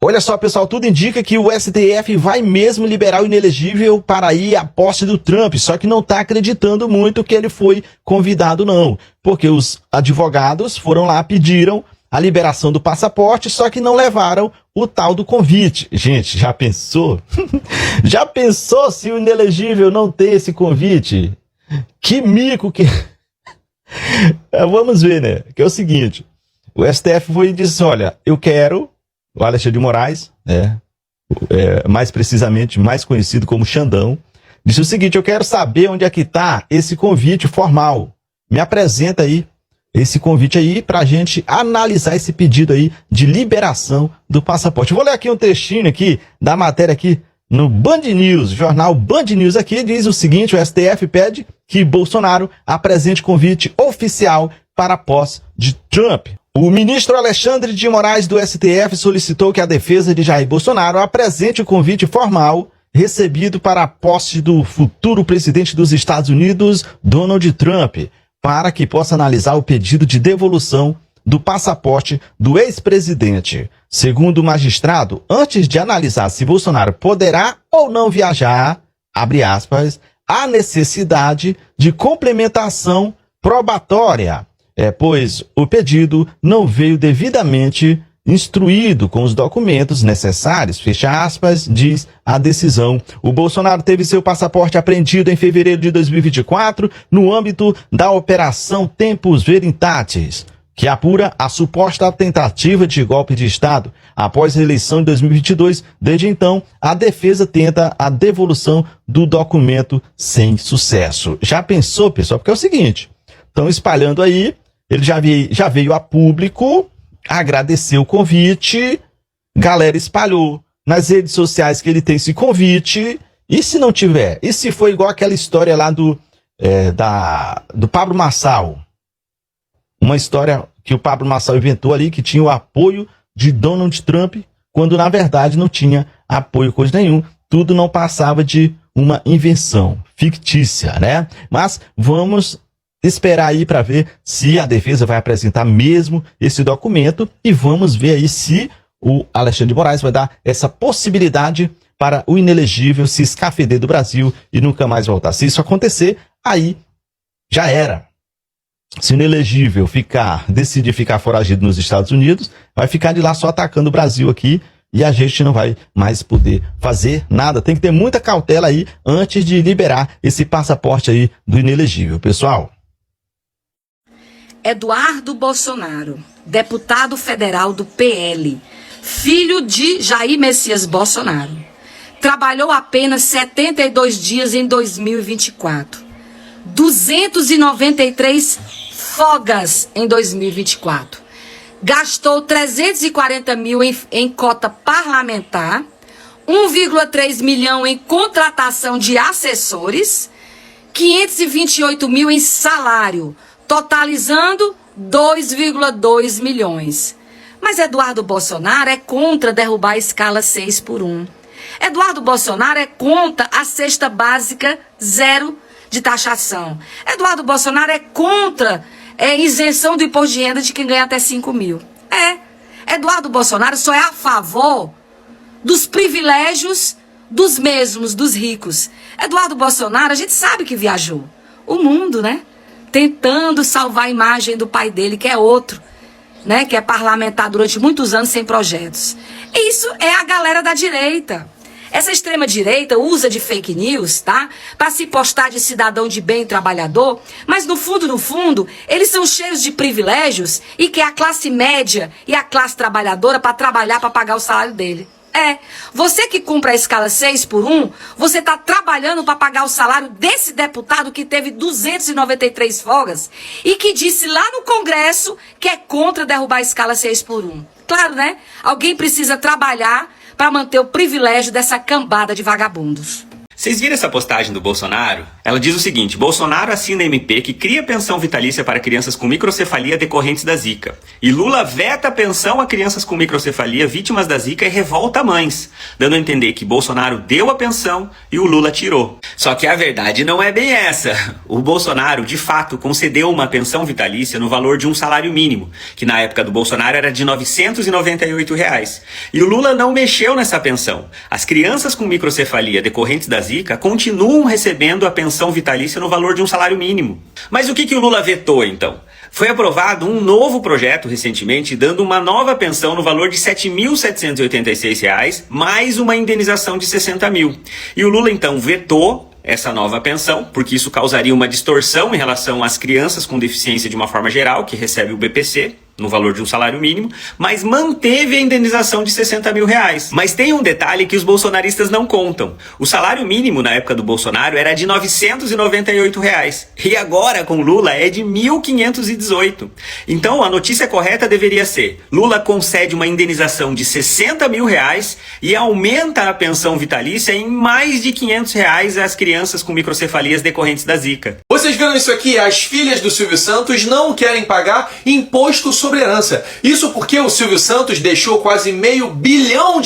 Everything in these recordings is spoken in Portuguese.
Olha só, pessoal, tudo indica que o STF vai mesmo liberar o inelegível para ir à posse do Trump, só que não está acreditando muito que ele foi convidado, não. Porque os advogados foram lá, pediram a liberação do passaporte, só que não levaram o tal do convite. Gente, já pensou? Já pensou se o inelegível não tem esse convite? Que mico que... Vamos ver, né? Que é o seguinte, o STF foi e disse, olha, eu quero... O Alexandre de Moraes, mais precisamente, mais conhecido como Xandão, disse o seguinte, eu quero saber onde é que está esse convite formal. Me apresenta aí esse convite aí para a gente analisar esse pedido aí de liberação do passaporte. Eu vou ler aqui um trechinho aqui da matéria aqui no Band News, jornal Band News aqui, diz o seguinte, o STF pede que Bolsonaro apresente convite oficial para a posse de Trump. O ministro Alexandre de Moraes do STF solicitou que a defesa de Jair Bolsonaro apresente o convite formal recebido para a posse do futuro presidente dos Estados Unidos, Donald Trump, para que possa analisar o pedido de devolução do passaporte do ex-presidente. Segundo o magistrado, antes de analisar se Bolsonaro poderá ou não viajar, abre aspas, há necessidade de complementação probatória. Pois o pedido não veio devidamente instruído com os documentos necessários, fecha aspas, diz a decisão. O Bolsonaro teve seu passaporte apreendido em fevereiro de 2024 no âmbito da Operação Tempus Veritatis, que apura a suposta tentativa de golpe de Estado após a eleição de 2022. Desde então, a defesa tenta a devolução do documento sem sucesso. Já pensou, pessoal? Porque é o seguinte, estão espalhando aí, ele já veio a público, agradeceu o convite, galera espalhou nas redes sociais que ele tem esse convite, e se não tiver? E se for igual aquela história lá do Pablo Marçal? Uma história que o Pablo Marçal inventou ali, que tinha o apoio de Donald Trump, quando na verdade não tinha apoio coisa nenhum, tudo não passava de uma invenção fictícia, né? Mas vamos esperar aí para ver se a defesa vai apresentar mesmo esse documento e vamos ver aí se o Alexandre de Moraes vai dar essa possibilidade para o inelegível se escafeder do Brasil e nunca mais voltar. Se isso acontecer, aí já era. Se o inelegível decidir ficar foragido nos Estados Unidos, vai ficar de lá só atacando o Brasil aqui e a gente não vai mais poder fazer nada. Tem que ter muita cautela aí antes de liberar esse passaporte aí do inelegível, pessoal. Eduardo Bolsonaro, deputado federal do PL, filho de Jair Messias Bolsonaro, trabalhou apenas 72 dias em 2024, 293 folgas em 2024, gastou 340 mil em cota parlamentar, 1,3 milhão em contratação de assessores, 528 mil em salário, totalizando 2,2 milhões. Mas Eduardo Bolsonaro é contra derrubar a escala 6x1. Eduardo Bolsonaro é contra a cesta básica zero de taxação. Eduardo Bolsonaro é contra isenção do imposto de renda de quem ganha até 5 mil. Eduardo Bolsonaro só é a favor dos privilégios dos mesmos, dos ricos. Eduardo Bolsonaro, a gente sabe que viajou o mundo, né? Tentando salvar a imagem do pai dele, que é outro, né? Que é parlamentar durante muitos anos sem projetos. Isso é a galera da direita. Essa extrema-direita usa de fake news, tá? Para se postar de cidadão de bem trabalhador, mas no fundo, eles são cheios de privilégios e quer a classe média e a classe trabalhadora para trabalhar para pagar o salário dele. Você que cumpre a escala 6x1, você está trabalhando para pagar o salário desse deputado que teve 293 folgas e que disse lá no Congresso que é contra derrubar a escala 6x1. Claro, né? Alguém precisa trabalhar para manter o privilégio dessa cambada de vagabundos. Vocês viram essa postagem do Bolsonaro? Ela diz o seguinte: Bolsonaro assina MP que cria pensão vitalícia para crianças com microcefalia decorrentes da Zika. E Lula veta a pensão a crianças com microcefalia vítimas da Zika e revolta mães, dando a entender que Bolsonaro deu a pensão e o Lula tirou. Só que a verdade não é bem essa. O Bolsonaro, de fato, concedeu uma pensão vitalícia no valor de um salário mínimo, que na época do Bolsonaro era de R$ 998. E o Lula não mexeu nessa pensão. As crianças com microcefalia decorrentes da Zika continuam recebendo a pensão vitalícia no valor de um salário mínimo. Mas o que o Lula vetou, então? Foi aprovado um novo projeto recentemente, dando uma nova pensão no valor de R$ 7.786, mais uma indenização de 60 mil. E o Lula, então, vetou essa nova pensão, porque isso causaria uma distorção em relação às crianças com deficiência de uma forma geral, que recebe o BPC, no valor de um salário mínimo, mas manteve a indenização de 60 mil reais. Mas tem um detalhe que os bolsonaristas não contam. O salário mínimo na época do Bolsonaro era de R$ 998 reais. E agora, com Lula, é de 1.518. Então, a notícia correta deveria ser: Lula concede uma indenização de 60 mil reais e aumenta a pensão vitalícia em mais de R$ 500 reais às crianças com microcefalias decorrentes da Zika. Vocês viram isso aqui? As filhas do Silvio Santos não querem pagar imposto sobre herança. Isso porque o Silvio Santos deixou quase R$500 bilhão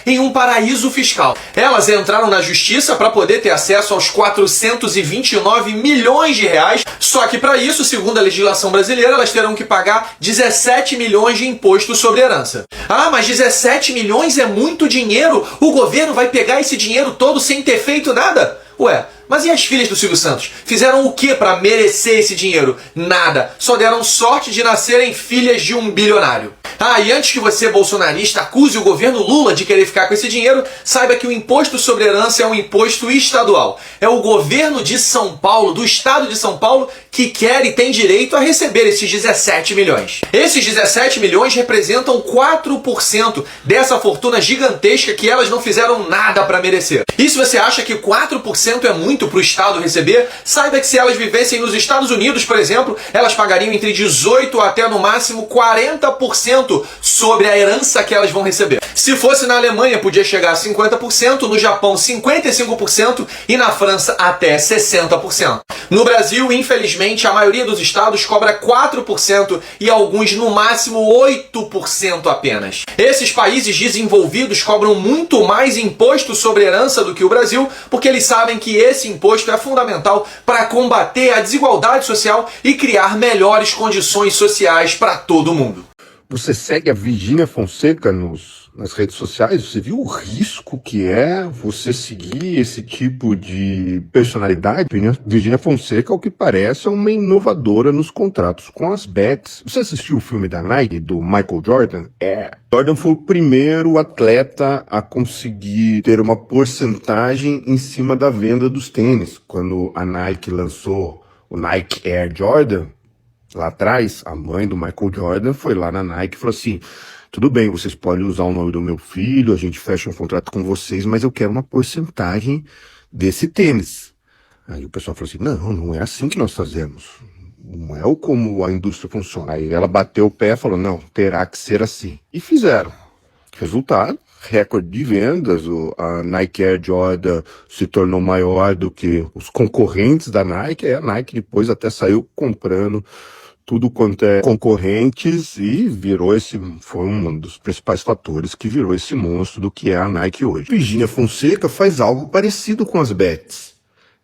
em um paraíso fiscal. Elas entraram na justiça para poder ter acesso aos 429 milhões de reais, só que para isso, segundo a legislação brasileira, elas terão que pagar 17 milhões de imposto sobre herança. Ah, mas 17 milhões é muito dinheiro? O governo vai pegar esse dinheiro todo sem ter feito nada? Ué, mas e as filhas do Silvio Santos? Fizeram o que para merecer esse dinheiro? Nada. Só deram sorte de nascerem filhas de um bilionário. Ah, e antes que você, bolsonarista, acuse o governo Lula de querer ficar com esse dinheiro, saiba que o imposto sobre herança é um imposto estadual. É o governo de São Paulo, do estado de São Paulo, que quer e tem direito a receber esses 17 milhões. Esses 17 milhões representam 4% dessa fortuna gigantesca que elas não fizeram nada para merecer. E se você acha que 4% é muito para o Estado receber, saiba que se elas vivessem nos Estados Unidos, por exemplo, elas pagariam entre 18% até no máximo 40% sobre a herança que elas vão receber. Se fosse na Alemanha, podia chegar a 50%, no Japão 55% e na França até 60%. No Brasil, infelizmente, a maioria dos estados cobra 4% e alguns no máximo 8% apenas. Esses países desenvolvidos cobram muito mais imposto sobre herança do que o Brasil, porque eles sabem que esse imposto é fundamental para combater a desigualdade social e criar melhores condições sociais para todo mundo. Você segue a Virgínia Fonseca nas redes sociais? Você viu o risco que é você seguir esse tipo de personalidade? Virgínia Fonseca, ao que parece, é uma inovadora nos contratos com as bets. Você assistiu o filme da Nike, do Michael Jordan? Jordan foi o primeiro atleta a conseguir ter uma porcentagem em cima da venda dos tênis. Quando a Nike lançou o Nike Air Jordan, lá atrás, a mãe do Michael Jordan foi lá na Nike e falou assim: tudo bem, vocês podem usar o nome do meu filho, a gente fecha um contrato com vocês, mas eu quero uma porcentagem desse tênis. Aí o pessoal falou assim: não é assim que nós fazemos. Não é como a indústria funciona. Aí ela bateu o pé e falou: não, terá que ser assim. E fizeram. Resultado, recorde de vendas, a Nike Air Jordan se tornou maior do que os concorrentes da Nike, e a Nike depois até saiu comprando tudo quanto é concorrentes e foi um dos principais fatores que virou esse monstro do que é a Nike hoje. Virgínia Fonseca faz algo parecido com as bets.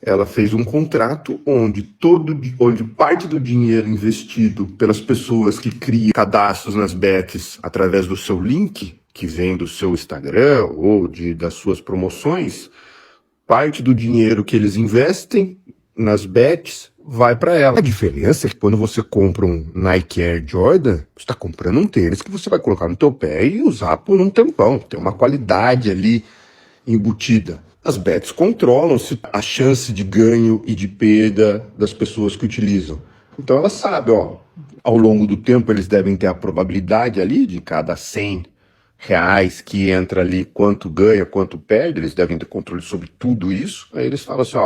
Ela fez um contrato onde parte do dinheiro investido pelas pessoas que criam cadastros nas bets através do seu link, que vem do seu Instagram ou das suas promoções, parte do dinheiro que eles investem nas bets vai para ela. A diferença é que quando você compra um Nike Air Jordan, você está comprando um tênis que você vai colocar no teu pé e usar por um tempão. Tem uma qualidade ali embutida. As bets controlam a chance de ganho e de perda das pessoas que utilizam. Então ela sabe, ao longo do tempo eles devem ter a probabilidade ali de cada 100 reais que entra ali, quanto ganha, quanto perde, eles devem ter controle sobre tudo isso. Aí eles falam assim,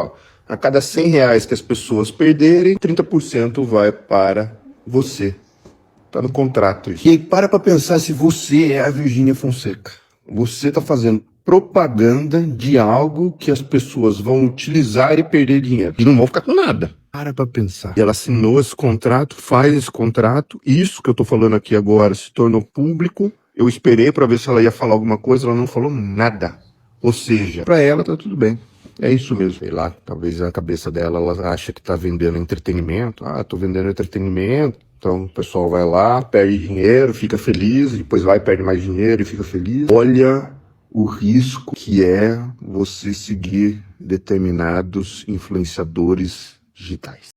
a cada 100 reais que as pessoas perderem, 30% vai para você. Tá no contrato isso. E aí para pensar se você é a Virgínia Fonseca. Você tá fazendo propaganda de algo que as pessoas vão utilizar e perder dinheiro. E não vão ficar com nada. Para pra pensar. E ela assinou esse contrato, faz esse contrato. Isso que eu tô falando aqui agora se tornou público. Eu esperei pra ver se ela ia falar alguma coisa, ela não falou nada. Ou seja, pra ela tá tudo bem. É isso mesmo. Sei lá, talvez na cabeça dela ela acha que tá vendendo entretenimento. Ah, tô vendendo entretenimento. Então o pessoal vai lá, perde dinheiro, fica feliz, depois vai, perde mais dinheiro e fica feliz. Olha o risco que é você seguir determinados influenciadores digitais.